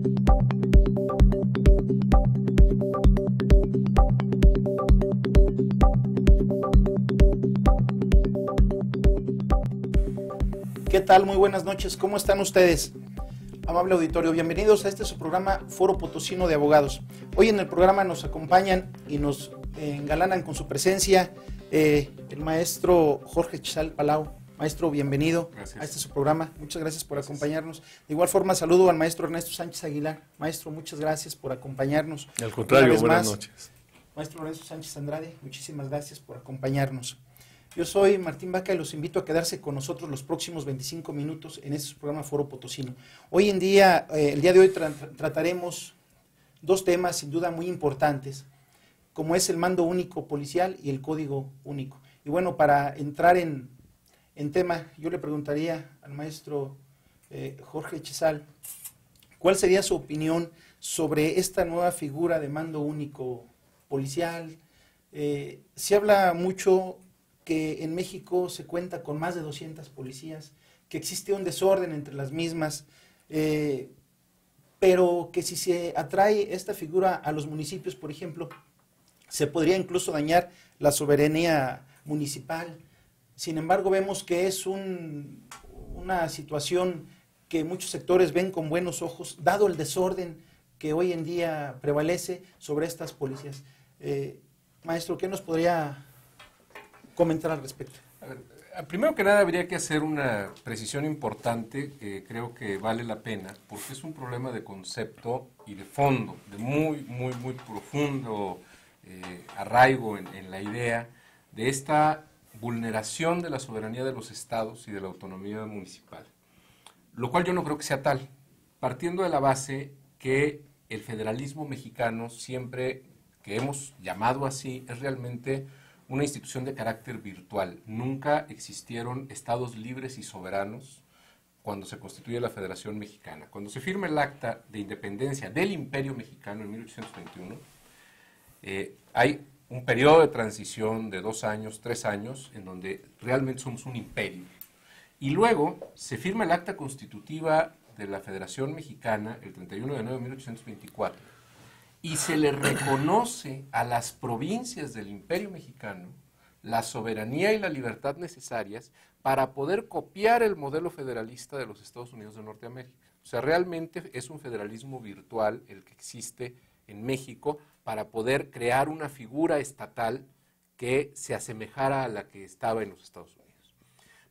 ¿Qué tal? Muy buenas noches. ¿Cómo están ustedes? Amable auditorio, bienvenidos a este su programa Foro Potosino de Abogados. Hoy en el programa nos acompañan y nos engalanan con su presencia el maestro Jorge Chizal Palau. Maestro, bienvenido a este su programa. Muchas gracias por acompañarnos. De igual forma, saludo al maestro Ernesto Sánchez Aguilar. Maestro, muchas gracias por acompañarnos. Al contrario, buenas noches. Maestro Lorenzo Sánchez Andrade, muchísimas gracias por acompañarnos. Yo soy Martín Vaca y los invito a quedarse con nosotros los próximos 25 minutos en este programa Foro Potosino. Hoy en día, el día de hoy trataremos dos temas sin duda muy importantes, como es el mando único policial y el código único. Y bueno, para entrar en tema, yo le preguntaría al maestro Jorge Chizal, ¿cuál sería su opinión sobre esta nueva figura de mando único policial? Se habla mucho que en México se cuenta con más de 200 policías, que existe un desorden entre las mismas, pero que si se atrae esta figura a los municipios, por ejemplo, se podría incluso dañar la soberanía municipal. Sin embargo, vemos que es una situación que muchos sectores ven con buenos ojos, dado el desorden que hoy en día prevalece sobre estas policías. Maestro, ¿qué nos podría comentar al respecto? A ver, primero que nada habría que hacer una precisión importante que creo que vale la pena, porque es un problema de concepto y de fondo, de muy profundo arraigo en la idea de esta vulneración de la soberanía de los estados y de la autonomía municipal, lo cual yo no creo que sea tal, partiendo de la base que el federalismo mexicano, siempre que hemos llamado así, es realmente una institución de carácter virtual. Nunca existieron estados libres y soberanos cuando se constituye la Federación Mexicana. Cuando se firma el acta de independencia del Imperio Mexicano en 1821, hay un periodo de transición de 2 años, 3 años, en donde realmente somos un imperio. Y luego se firma el acta constitutiva de la Federación Mexicana el 31 de enero de 1824, y se le reconoce a las provincias del Imperio Mexicano la soberanía y la libertad necesarias para poder copiar el modelo federalista de los Estados Unidos de Norteamérica. O sea, realmente es un federalismo virtual el que existe en México para poder crear una figura estatal que se asemejara a la que estaba en los Estados Unidos.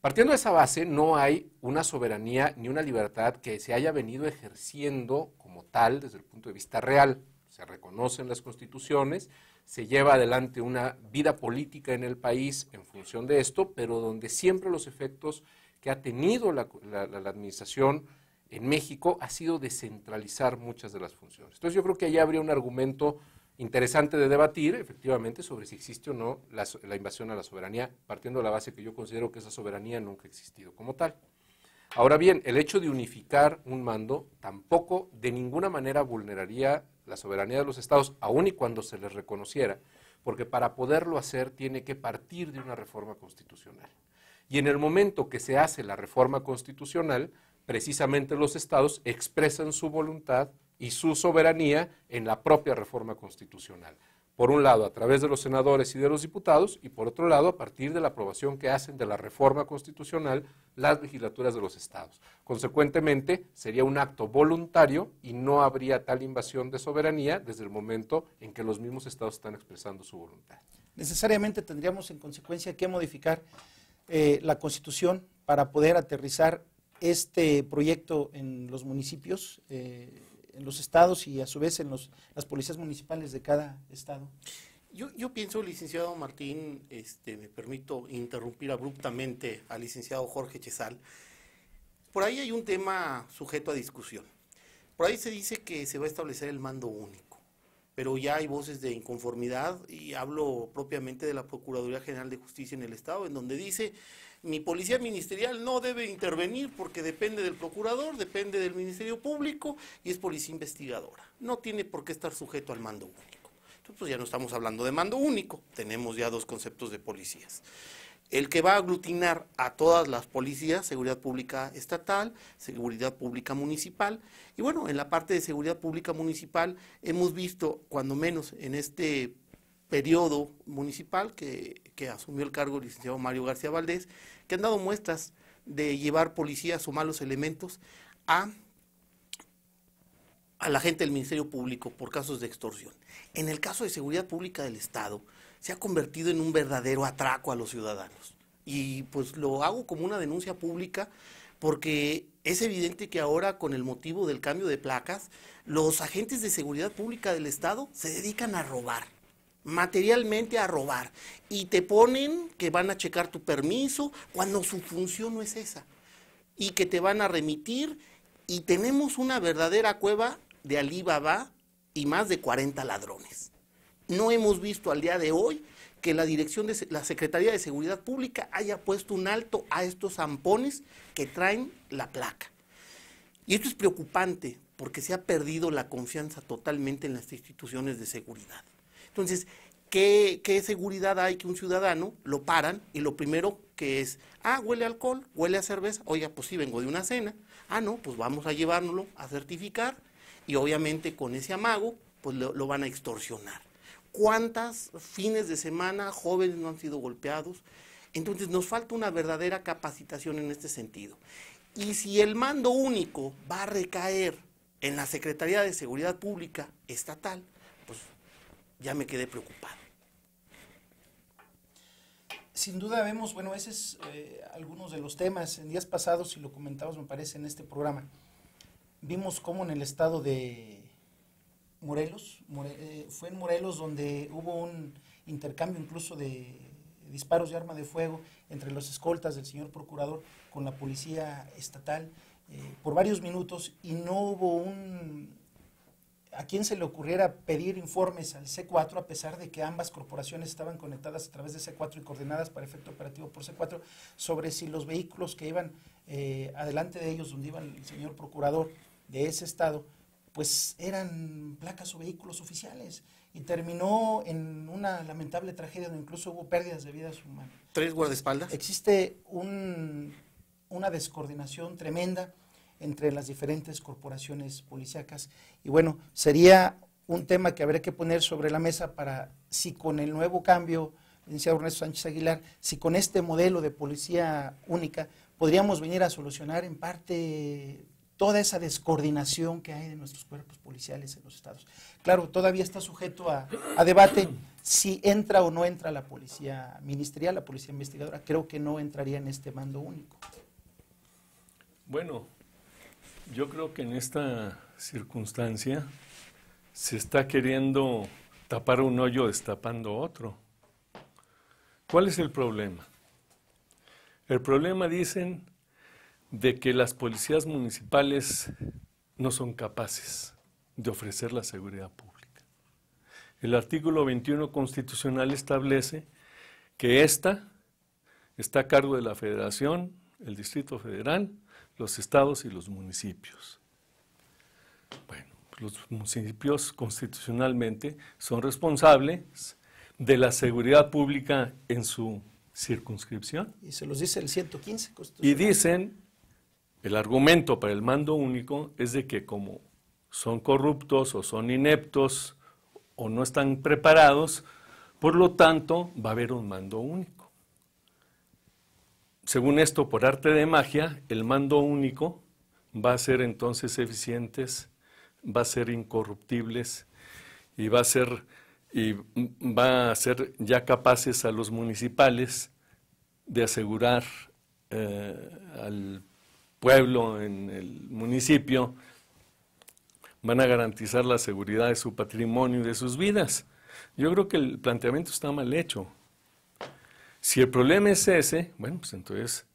Partiendo de esa base, no hay una soberanía ni una libertad que se haya venido ejerciendo como tal desde el punto de vista real. Se reconocen las constituciones, se lleva adelante una vida política en el país en función de esto, pero donde siempre los efectos que ha tenido la administración en México ha sido descentralizar muchas de las funciones. Entonces yo creo que allá habría un argumento interesante de debatir, efectivamente, sobre si existe o no la invasión a la soberanía, partiendo de la base que yo considero que esa soberanía nunca ha existido como tal. Ahora bien, el hecho de unificar un mando tampoco de ninguna manera vulneraría la soberanía de los estados, aun y cuando se les reconociera, porque para poderlo hacer tiene que partir de una reforma constitucional. Y en el momento que se hace la reforma constitucional, precisamente los estados expresan su voluntad y su soberanía en la propia reforma constitucional. Por un lado, a través de los senadores y de los diputados, y por otro lado, a partir de la aprobación que hacen de la reforma constitucional las legislaturas de los estados. Consecuentemente, sería un acto voluntario y no habría tal invasión de soberanía desde el momento en que los mismos estados están expresando su voluntad. Necesariamente tendríamos en consecuencia que modificar la Constitución para poder aterrizar este proyecto en los municipios, en los estados y a su vez en las policías municipales de cada estado. Yo pienso, licenciado Martín, me permito interrumpir abruptamente al licenciado Jorge Chizal. Por ahí hay un tema sujeto a discusión. Por ahí se dice que se va a establecer el mando único, pero ya hay voces de inconformidad y hablo propiamente de la Procuraduría General de Justicia en el Estado, en donde dice: mi policía ministerial no debe intervenir porque depende del procurador, depende del Ministerio Público y es policía investigadora. No tiene por qué estar sujeto al mando único. Entonces, pues ya no estamos hablando de mando único, tenemos ya dos conceptos de policías. el que va a aglutinar a todas las policías, seguridad pública estatal, seguridad pública municipal, y bueno, en la parte de seguridad pública municipal hemos visto, cuando menos en este periodo municipal que asumió el cargo el licenciado Mario García Valdés, que han dado muestras de llevar policías o malos elementos a la gente del Ministerio Público por casos de extorsión. En el caso de seguridad pública del Estado, se ha convertido en un verdadero atraco a los ciudadanos. Y pues lo hago como una denuncia pública porque es evidente que ahora, con el motivo del cambio de placas, los agentes de seguridad pública del Estado se dedican a robar, materialmente a robar, y te ponen que van a checar tu permiso cuando su función no es esa, y que te van a remitir, y tenemos una verdadera cueva de Alí Baba y más de 40 ladrones. No hemos visto al día de hoy que la dirección de la Secretaría de Seguridad Pública haya puesto un alto a estos zampones que traen la placa. Y esto es preocupante porque se ha perdido la confianza totalmente en las instituciones de seguridad. Entonces, ¿qué seguridad hay que un ciudadano lo paran y lo primero que es, huele a alcohol, huele a cerveza, oiga, pues sí, vengo de una cena, no, pues vamos a llevárnoslo a certificar y obviamente con ese amago, pues lo van a extorsionar. ¿Cuántos fines de semana jóvenes no han sido golpeados? Entonces nos falta una verdadera capacitación en este sentido. Y si el mando único va a recaer en la Secretaría de Seguridad Pública Estatal, pues ya me quedé preocupado. Sin duda vemos, bueno, ese es algunos de los temas. En días pasados, y lo comentamos me parece en este programa, vimos cómo en el estado de Morelos, fue en Morelos donde hubo un intercambio incluso de disparos de arma de fuego entre los escoltas del señor procurador con la policía estatal por varios minutos, y no hubo a quien se le ocurriera pedir informes al C4, a pesar de que ambas corporaciones estaban conectadas a través de C4 y coordenadas para efecto operativo por C4, sobre si los vehículos que iban adelante de ellos, donde iba el señor procurador de ese estado, pues eran placas o vehículos oficiales, y terminó en una lamentable tragedia donde incluso hubo pérdidas de vidas humanas. 3 guardaespaldas. Existe una descoordinación tremenda entre las diferentes corporaciones policíacas, y bueno, sería un tema que habría que poner sobre la mesa para, si con el nuevo cambio, licenciado Ernesto Sánchez Aguilar, si con este modelo de policía única podríamos venir a solucionar en parte toda esa descoordinación que hay de nuestros cuerpos policiales en los estados. Claro, todavía está sujeto a debate si entra o no entra la policía ministerial, la policía investigadora. Creo que no entraría en este mando único. Bueno, yo creo que en esta circunstancia se está queriendo tapar un hoyo destapando otro. ¿Cuál es el problema? El problema, dicen, de que las policías municipales no son capaces de ofrecer la seguridad pública. El artículo 21 constitucional establece que esta está a cargo de la Federación, el Distrito Federal, los estados y los municipios. Bueno, los municipios constitucionalmente son responsables de la seguridad pública en su circunscripción. Y se los dice el 115 Y constitucional. dicen, el argumento para el mando único es de que como son corruptos o son ineptos o no están preparados, por lo tanto va a haber un mando único. Según esto, por arte de magia, el mando único va a ser entonces eficientes, va a ser incorruptibles y va a ser ya capaces a los municipales de asegurar al pueblo en el municipio, van a garantizar la seguridad de su patrimonio y de sus vidas. Yo creo que el planteamiento está mal hecho. Si el problema es ese, bueno, pues entonces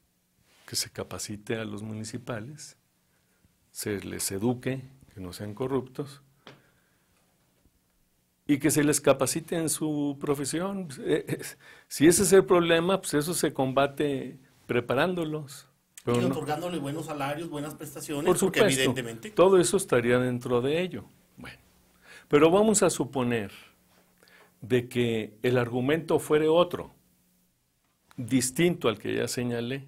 que se capacite a los municipales, se les eduque, que no sean corruptos, y que se les capacite en su profesión. Si ese es el problema, pues eso se combate preparándolos. Y otorgándole buenos salarios, buenas prestaciones, Por porque supuesto, evidentemente. todo eso estaría dentro de ello. Bueno, pero vamos a suponer de que el argumento fuere otro. distinto al que ya señalé,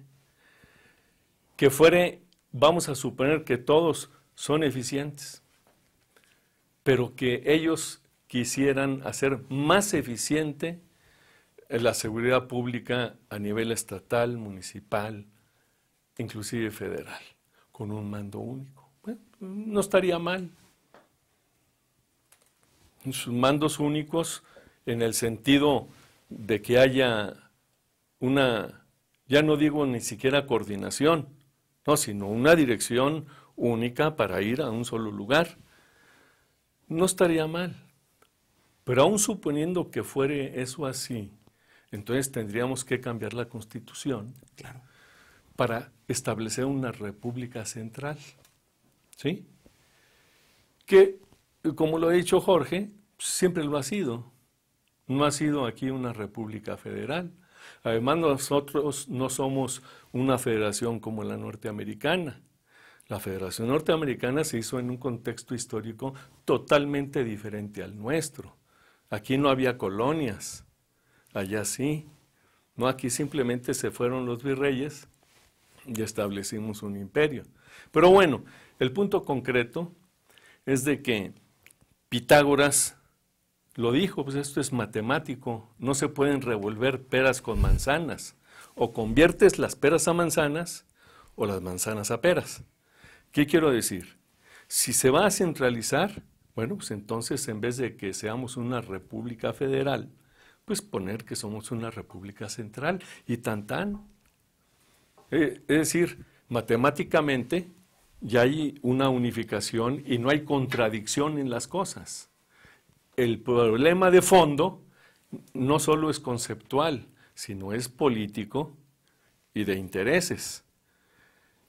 que fuere, vamos a suponer que todos son eficientes, pero que ellos quisieran hacer más eficiente la seguridad pública a nivel estatal, municipal, inclusive federal, con un mando único. Bueno, no estaría mal. Mandos únicos en el sentido de que haya una, ya no digo ni siquiera coordinación, no, sino una dirección única para ir a un solo lugar. No estaría mal. Pero aún suponiendo que fuere eso así, entonces tendríamos que cambiar la Constitución, Claro. para establecer una república central, ¿sí? Que, como lo ha dicho Jorge, siempre lo ha sido. No ha sido aquí una república federal. Además, nosotros no somos una federación como la norteamericana. La Federación Norteamericana se hizo en un contexto histórico totalmente diferente al nuestro. Aquí no había colonias, allá sí. No, aquí simplemente se fueron los virreyes y establecimos un imperio. Pero bueno, el punto concreto es de que Pitágoras lo dijo, pues esto es matemático, no se pueden revolver peras con manzanas. O conviertes las peras a manzanas o las manzanas a peras. ¿Qué quiero decir? Si se va a centralizar, bueno, pues entonces en vez de que seamos una república federal, pues poner que somos una república central y tan tan. Es decir, matemáticamente ya hay una unificación y no hay contradicción en las cosas. El problema de fondo no solo es conceptual, sino es político y de intereses.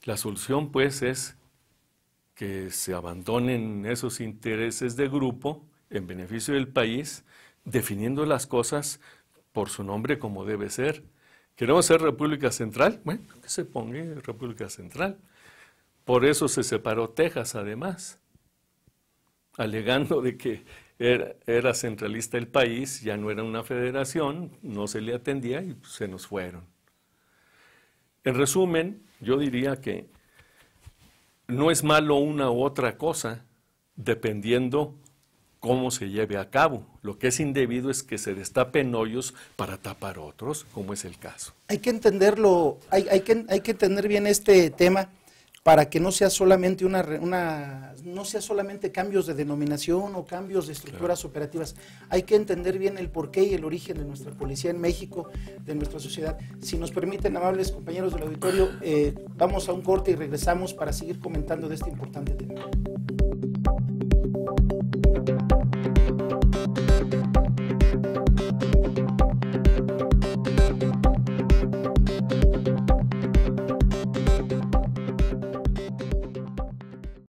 La solución, pues, es que se abandonen esos intereses de grupo en beneficio del país, definiendo las cosas por su nombre como debe ser. ¿Queremos ser República Central? Bueno, que se ponga República Central. Por eso se separó Texas, además, alegando de que era centralista el país, ya no era una federación, no se le atendía y se nos fueron. En resumen, yo diría que no es malo una u otra cosa, dependiendo cómo se lleve a cabo. Lo que es indebido es que se destapen hoyos para tapar otros, como es el caso. Hay que entenderlo, hay que entender bien este tema para que no sea solamente no sea solamente cambios de denominación o cambios de estructuras operativas. Hay que entender bien el porqué y el origen de nuestra policía en México, de nuestra sociedad. Si nos permiten, amables compañeros del auditorio, vamos a un corte y regresamos para seguir comentando de este importante tema.